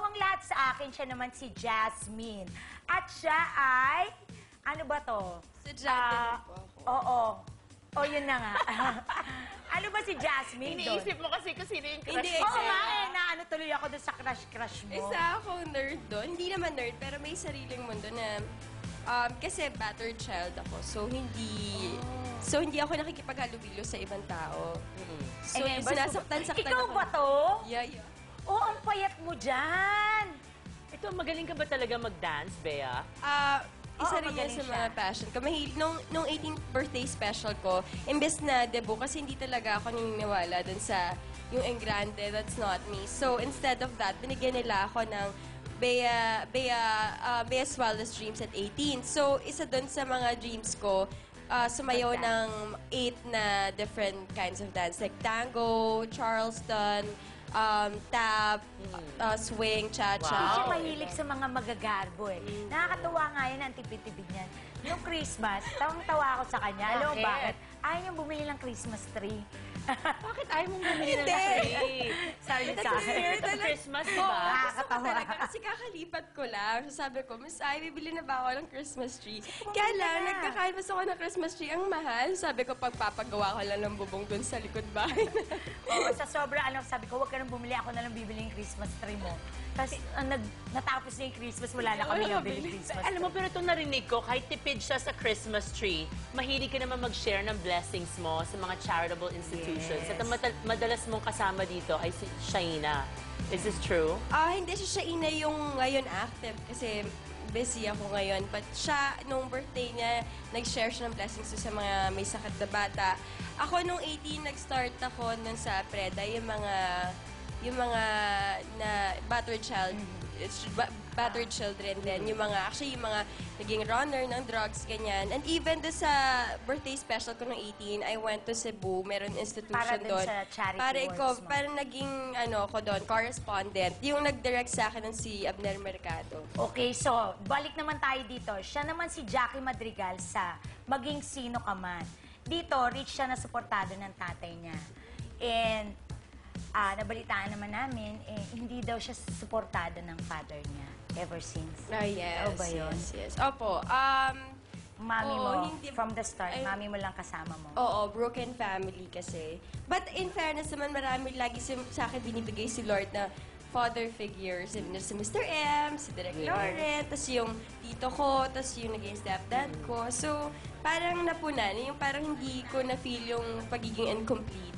ang lahat sa akin, siya naman si Jasmine. At siya ay, ano ba to? Estudyante po ako. Oo. O, yun na nga. Ano ba si Jasmine doon? Iniisip mo kasi kung sino yung crush Hindi, mo. Oo nga eh, naano tuloy ako doon sa crush mo. Isa akong nerd doon. Hindi naman nerd, pero may sariling mundo na... kasi battered child ako, so hindi ako nakikipaghalubilo sa ibang tao. So, Eh, sinasaktan-saktan ikaw ako. ba to? Yeah, yeah. Oo, ang payat mo dyan. Ito, magaling ka ba talaga mag-dance, Bea? Isa Oo, rin yan magaling sa siya. mga passion ko. Nung 18th birthday special ko, imbes na debut, kasi hindi talaga ako naniniwala dun sa yung Engrande, that's not me. So, instead of that, binigyan nila ako ng Bea's Wildest Dreams at 18. So, isa dun sa mga dreams ko, sumayaw ng 8 na different kinds of dance. Like tango, Charleston, tap, swing, cha-cha. Hindi siya mahilig sa mga magagarbo eh. Nakakatuwa nga yun ang tipid-tipid niyan. Yung Christmas, tawang-tawa ako sa kanya. Alam mo Bakit? bakit? Ayaw niyang bumili ng Christmas tree. Bakit ayaw mong bumili ng Hindi. tree? Sabi That's sa the akin. spirit of Christmas, di Oo, ba? gusto ko Nakakatawa. talaga. Kasi kakalipat ko lang. So sabi ko, Miss Ai, bibili na ba ako ng Christmas tree? Kaya lang, na. nagkakaibas ako ng Christmas tree. Ang mahal. Sabi ko, pagpapagawa ko lang ng bubong dun sa likod bahay. Oo, sa sobra, sabi ko, huwag ka nang bumili. Ako na lang bibili yung Christmas tree mo. Tapos, natapos na yung Christmas, wala na kami nabili Christmas Alam mo, pero itong narinig ko, kahit tipid siya sa Christmas tree, mahilig ka naman mag-share ng blessings mo sa mga charitable institutions. Yes. At ang madalas mong kasama dito ay si Shaina. Is this true? Hindi siya ina yung ngayon active kasi busy ako ngayon. But siya, nung birthday niya, nag-share siya ng blessings sa mga may sakit na bata. Ako, nung 18, nag-start ako nun sa Preda, yung mga na battered child, battered children din. Yung mga, actually, yung mga naging runner ng drugs, ganyan. And even do sa birthday special ko ng 18, I went to Cebu, meron institution Para dun doon. sa charity Para works ikaw, mo. parang naging, ko doon, correspondent. Yung nag-direct sa akin ng si Abner Mercado. Okay, so, balik naman tayo dito. Siya naman si Jackie Madrigal sa Maging Sino Ka Man. Dito, rich siya na suportado ng tatay niya. And, nabalitaan naman namin, hindi daw siya suportado ng father niya ever since. Yes, Ano ba yun? yes. Opo, Mami Oo, mo, hindi- from the start, ay- mami mo lang kasama mo. oo, broken family kasi. But in fairness naman, marami lagi sa akin binibigay si Lord na father figures. Si Mr. M, si Direk Laurent, tas yung tito ko, tas yung naging stepdad ko. So, parang napunan, yung parang hindi ko na-feel yung pagiging incomplete.